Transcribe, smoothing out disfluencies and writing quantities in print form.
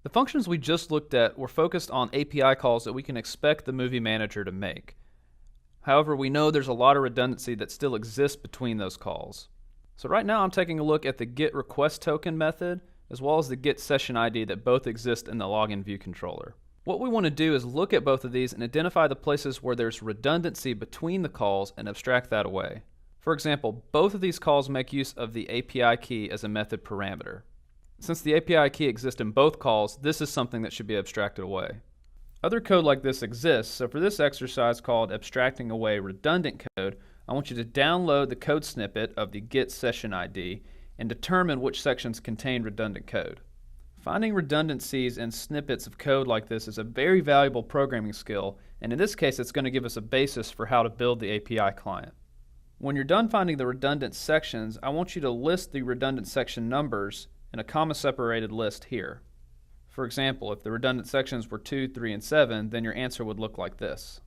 The functions we just looked at were focused on API calls that we can expect the Movie Manager to make. However, we know there's a lot of redundancy that still exists between those calls. So right now I'm taking a look at the getRequestToken method as well as the getSessionID that both exist in the Login View controller. What we want to do is look at both of these and identify the places where there's redundancy between the calls and abstract that away. For example, both of these calls make use of the API key as a method parameter. Since the API key exists in both calls, this is something that should be abstracted away. Other code like this exists, so for this exercise called Abstracting Away Redundant Code, I want you to download the code snippet of the getSessionID and determine which sections contain redundant code. Finding redundancies in snippets of code like this is a very valuable programming skill, and in this case it's going to give us a basis for how to build the API client. When you're done finding the redundant sections, I want you to list the redundant section numbers in a comma-separated list here. For example, if the redundant sections were 2, 3, and 7, then your answer would look like this.